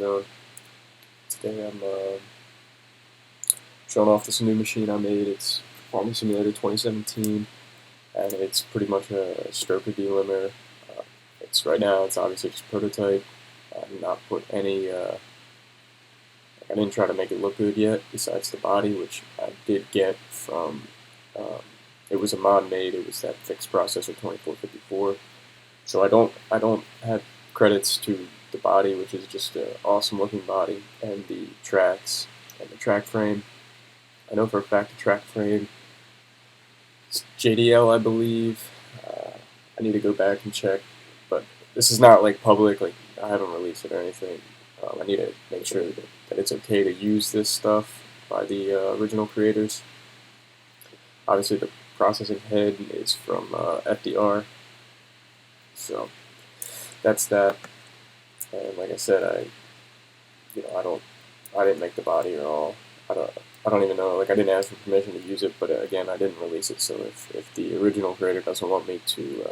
zone. Today I'm showing off this new machine I made. It's Farming Simulator 2017, and it's pretty much a stroker delimber. It's right now it's obviously just prototype. I did not put any. I didn't try to make it look good yet, besides the body, which I did get from. It was a mod made. It was that fixed processor 2454. So I don't have credits to the body, which is just an awesome looking body, and the tracks and the track frame. I know for a fact the track frame is JDL, I believe. I need to go back and check, but this is not like public. Like I haven't released it or anything. I need to make sure that it's okay to use this stuff by the original creators. Obviously, the processing head is from FDR. So that's that. And like I said, I didn't make the body at all. I don't even know. Like I didn't ask for permission to use it, but again, I didn't release it. So if the original creator doesn't want me to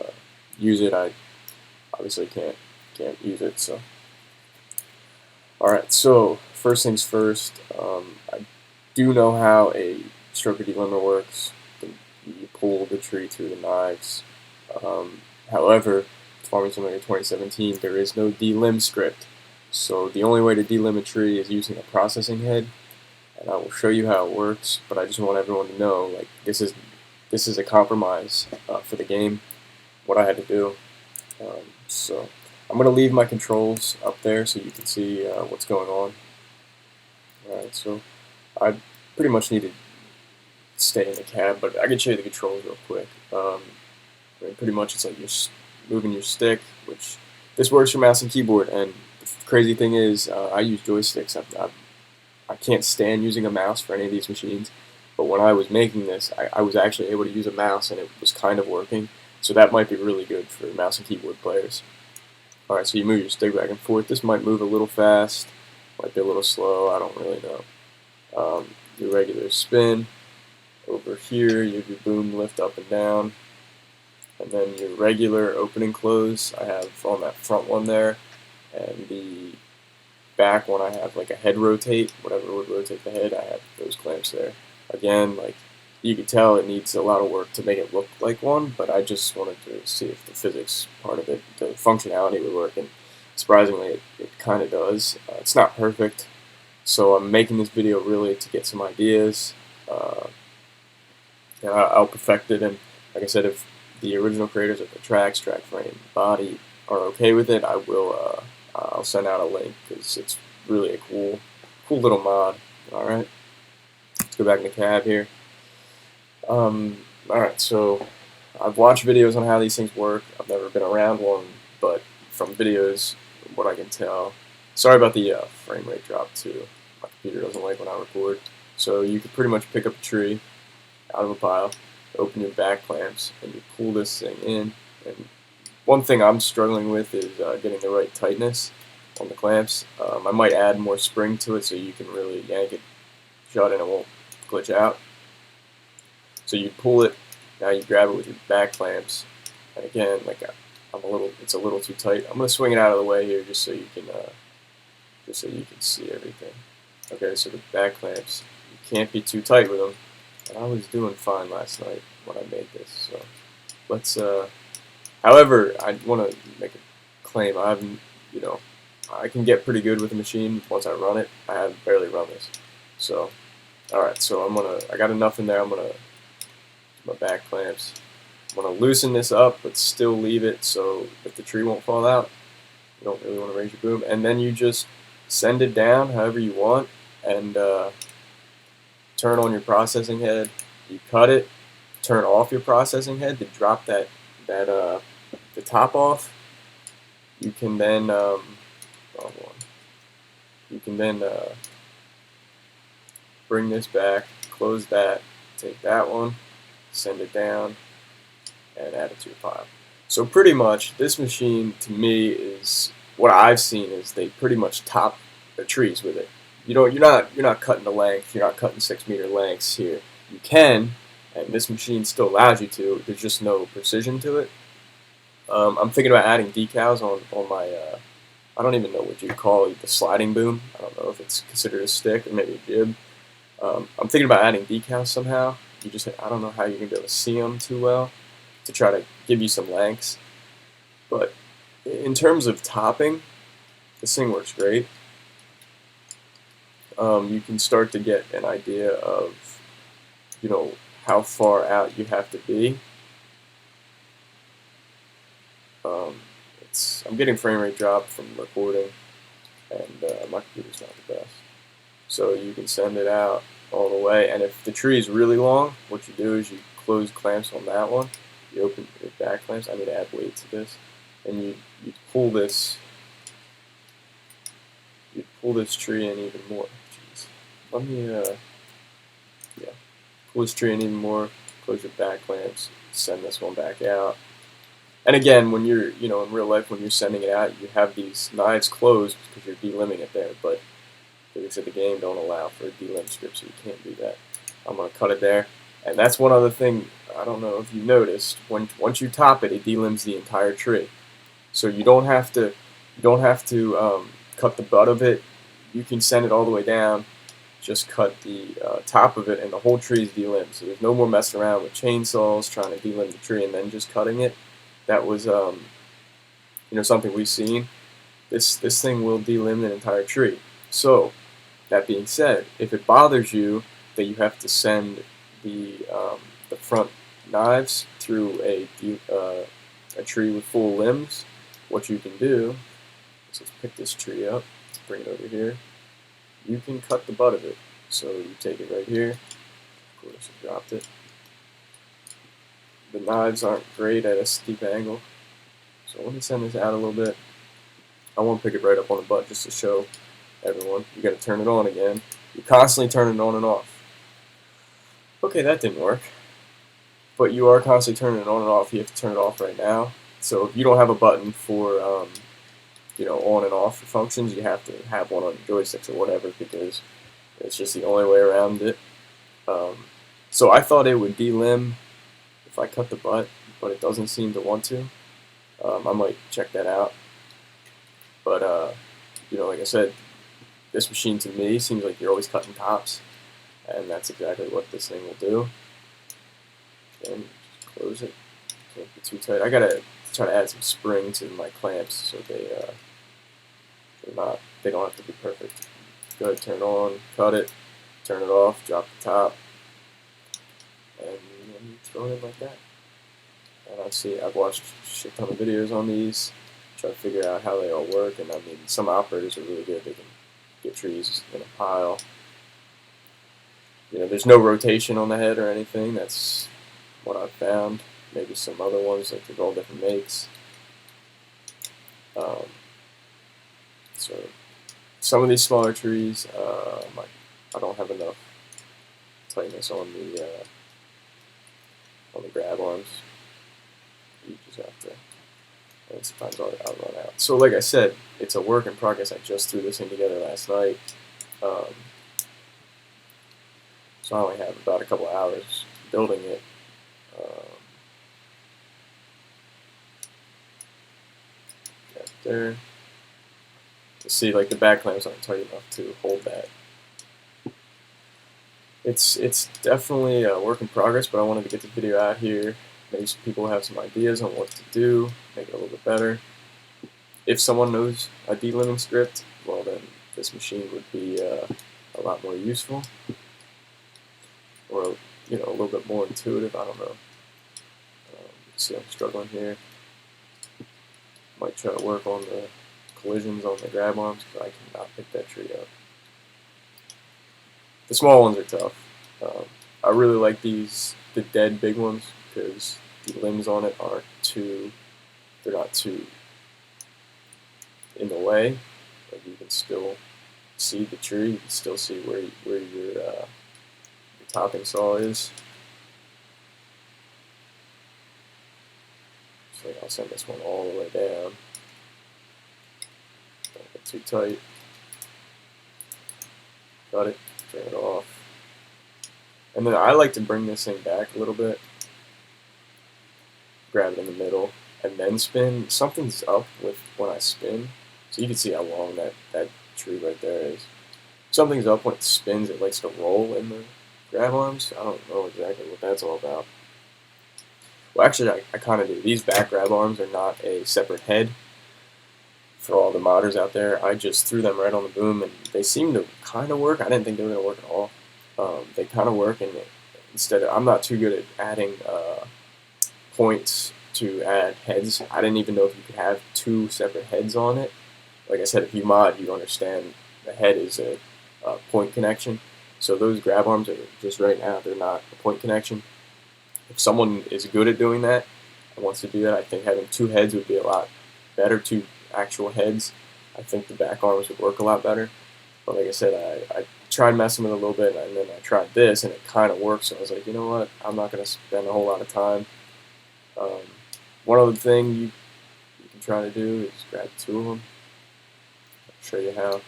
use it, I obviously can't use it. So all right. So first things first, I do know how a stroker delimber works. You pull the tree through the knives. However, Farming Simulator 2017, there is no delim script. So the only way to delim a tree is using a processing head, and I will show you how it works. But I just want everyone to know, like this is a compromise for the game. What I had to do. So I'm going to leave my controls up there so you can see what's going on. All right. So I pretty much need to stay in the cab, but I can show you the controls real quick. Pretty much it's like you're moving your stick, which this works for mouse and keyboard. And the crazy thing is, I use joysticks. I can't stand using a mouse for any of these machines, but when I was making this, I was actually able to use a mouse, and it was kind of working. So that might be really good for mouse and keyboard players. All right, so you move your stick back and forth. This might move a little fast, might be a little slow. I don't really know. Your regular spin. Over here, you do boom, lift up and down. And then your regular open and close, I have on that front one there. And the back one, I have like a head rotate, whatever would rotate the head, I have those clamps there. Again, like you can tell it needs a lot of work to make it look like one, but I just wanted to see if the physics part of it, the functionality would work. And surprisingly, it kind of does. It's not perfect. So I'm making this video really to get some ideas. And I'll perfect it, and like I said, if the original creators of the tracks, track frame, body are okay with it, I will. I'll send out a link because it's really a cool little mod. All right, let's go back in the cab here. All right, so I've watched videos on how these things work. I've never been around one, but from videos, what I can tell. Sorry about the frame rate drop too. My computer doesn't like when I record. So you could pretty much pick up a tree out of a pile, open your back clamps, and you pull this thing in. And one thing I'm struggling with is getting the right tightness on the clamps. I might add more spring to it so you can really yank it shut and it won't glitch out. So you pull it, now you grab it with your back clamps, and again, like it's a little too tight. I'm gonna swing it out of the way here just so you can see everything. Okay, so the back clamps, you can't be too tight with them. I was doing fine last night when I made this, so let's. However, I want to make a claim. I can get pretty good with the machine once I run it. I have barely run this, so all right. So I got enough in there. I'm gonna my back clamps. I'm gonna loosen this up, but still leave it so that the tree won't fall out. You don't really want to raise your boom, and then you just send it down however you want, and turn on your processing head. You cut it, turn off your processing head to drop the top off. You can then bring this back, close that, take that one, send it down, and add it to your pile. So pretty much, this machine to me is what I've seen is they pretty much top the trees with it. You're not cutting the length. You're not cutting 6 meter lengths here. You can, and this machine still allows you to. There's just no precision to it. I'm thinking about adding decals on I don't even know what you'd call it, the sliding boom. I don't know if it's considered a stick or maybe a jib. I'm thinking about adding decals somehow. I don't know how you're gonna be able to see them too well to try to give you some lengths. But in terms of topping, this thing works great. You can start to get an idea of, how far out you have to be. I'm getting frame rate drop from recording, and my computer's not the best. So you can send it out all the way, and if the tree is really long, what you do is you close clamps on that one, you open your back clamps. I need to add weight to this, and you pull this tree in even more. Jeez. Let me yeah, pull this tree in even more, close your back clamps, send this one back out. And again, when you're, in real life, when you're sending it out, you have these knives closed because you're delimbing it there, but physics of the game don't allow for a delimb script, so you can't do that. I'm going to cut it there. And that's one other thing, I don't know if you noticed, once you top it, it delimbs the entire tree. So you don't have to cut the butt of it. You can send it all the way down, just cut the top of it, and the whole tree is delimbed. So there's no more messing around with chainsaws trying to delimb the tree and then just cutting it. That was something we've seen. This thing will delimb an entire tree. So that being said, if it bothers you that you have to send the front knives through a tree with full limbs, what you can do is let's pick this tree up, let's bring it over here. You can cut the butt of it. So you take it right here. Of course, I dropped it. The knives aren't great at a steep angle, so let me send this out a little bit. I won't pick it right up on the butt just to show everyone. You got to turn it on again. You constantly turn it on and off. Okay, that didn't work. But you are constantly turning it on and off. You have to turn it off right now. So if you don't have a button for on and off functions, you have to have one on your joysticks or whatever, because it's just the only way around it. So I thought it would delimb if I cut the butt, but it doesn't seem to want to. I might check that out. But like I said, this machine to me seems like you're always cutting tops, and that's exactly what this thing will do. And just close it. Can't be too tight. I gotta try to add some spring to my clamps so they don't have to be perfect. Go ahead, turn it on, cut it, turn it off, drop the top, and throw it in like that. And I've watched a shit ton of videos on these, try to figure out how they all work, and I mean, some operators are really good. They can get trees in a pile. There's no rotation on the head or anything. That's what I've found. Maybe some other ones, like there's all different makes. So some of these smaller trees, I don't have enough tightness on the grab arms. You just have to, and sometimes I'll run out. So like I said, it's a work in progress. I just threw this thing together last night. So I only have about a couple hours building it. Right there. You see, like the back clamps aren't tight enough to hold that. It's definitely a work in progress, but I wanted to get the video out here. Maybe some people have some ideas on what to do, make it a little bit better. If someone knows a delimbing script, well then this machine would be a lot more useful, or a little bit more intuitive. I don't know. See, I'm struggling here. Might try to work on the collisions on the grab arms because I cannot pick that tree up. The small ones are tough. I really like the dead big ones because the limbs on it aren't they're not too in the way. Like you can still see the tree. You can still see where your topping saw is. So I'll send this one all the way down. Don't get too tight. Got it. Turn it off. And then I like to bring this thing back a little bit. Grab it in the middle and then spin. Something's up with when I spin. So you can see how long that tree right there is. Something's up when it spins. It likes to roll in the grab arms. I don't know exactly what that's all about. Well, actually, I kind of do. These back grab arms are not a separate head for all the modders out there. I just threw them right on the boom, and they seem to kind of work. I didn't think they were going to work at all. They kind of work, and I'm not too good at adding points to add heads. I didn't even know if you could have two separate heads on it. Like I said, if you mod, you understand the head is a point connection. So those grab arms are just right now, they're not a point connection. If someone is good at doing that and wants to do that, I think having two heads would be a lot better, two actual heads. I think the back arms would work a lot better. But like I said, I tried messing with it a little bit, and then I tried this, and it kind of worked. So I was like, you know what, I'm not going to spend a whole lot of time. One other thing you can try to do is grab two of them. I'll show you how, if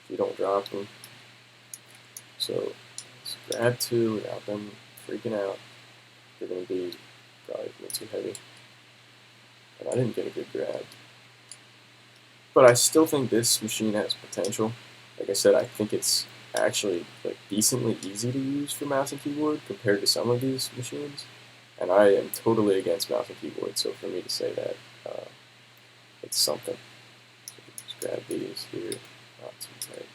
you don't drop them. So let's grab two without them freaking out. They're going to be probably too heavy. And I didn't get a good grab. But I still think this machine has potential. Like I said, I think it's actually like decently easy to use for mouse and keyboard compared to some of these machines. And I am totally against mouse and keyboard, so for me to say that, it's something. So just grab these here, not too tight.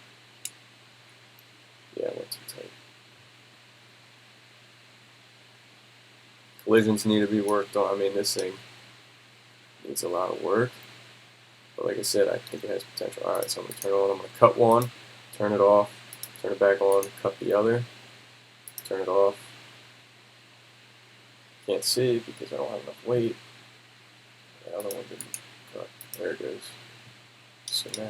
Yeah, not too tight. Collisions need to be worked on. I mean, this thing needs a lot of work. But like I said, I think it has potential. Alright, so I'm going to turn it on. I'm going to cut one, turn it off, turn it back on, cut the other, turn it off. Can't see because I don't have enough weight. The other one didn't cut. There it goes. So now,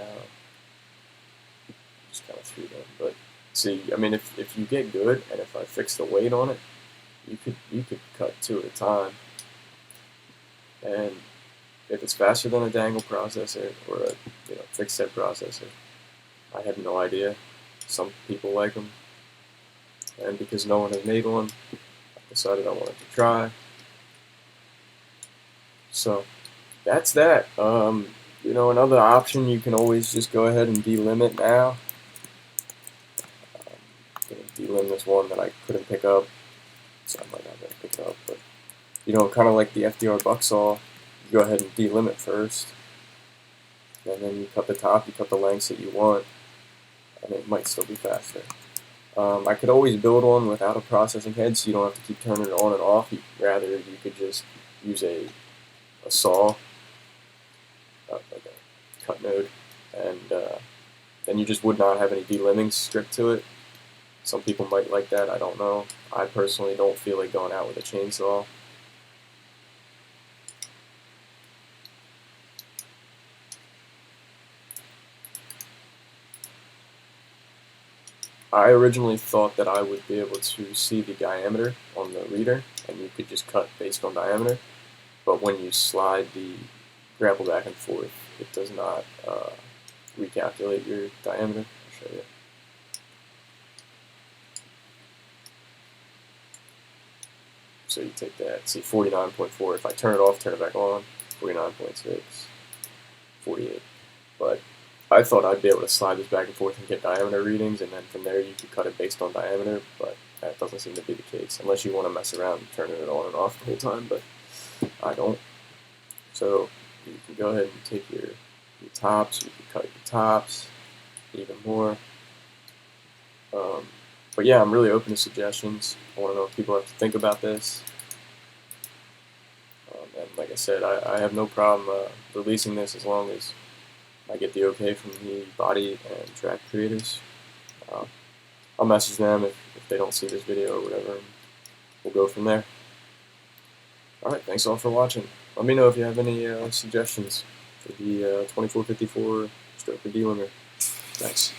just kind of threw them. But see, I mean, if you get good, and if I fix the weight on it, you could cut two at a time. And if it's faster than a dangle processor or a fixed head processor, I have no idea. Some people like them, and because no one has made one, I decided I wanted to try. So that's that. Another option, you can always just go ahead and delimit now. I'm going to delim this one that I couldn't pick up, so I might not be able to pick it up, but kind of like the FDR bucksaw, you go ahead and delimit first, and then you cut the top, you cut the lengths that you want, and it might still be faster. I could always build one without a processing head, so you don't have to keep turning it on and off. Rather, you could just use a saw, like a cut node, and then you just would not have any delimbing stripped to it. Some people might like that, I don't know. I personally don't feel like going out with a chainsaw. I originally thought that I would be able to see the diameter on the reader, and you could just cut based on diameter. But when you slide the grapple back and forth, it does not recalculate your diameter. I'll show you. So you take that, see 49.4. If I turn it off, turn it back on, 49.6, 48. But I thought I'd be able to slide this back and forth and get diameter readings, and then from there you could cut it based on diameter, but that doesn't seem to be the case, unless you want to mess around and turning it on and off the whole time, but I don't. So you can go ahead and take your tops, you can cut your tops even more. But yeah, I'm really open to suggestions. I want to know if people have to think about this. And like I said, I have no problem releasing this as long as I get the okay from the body and track creators. I'll message them if they don't see this video or whatever, and we'll go from there. Alright, thanks all for watching. Let me know if you have any suggestions for the 2454 stroker delimber. Thanks.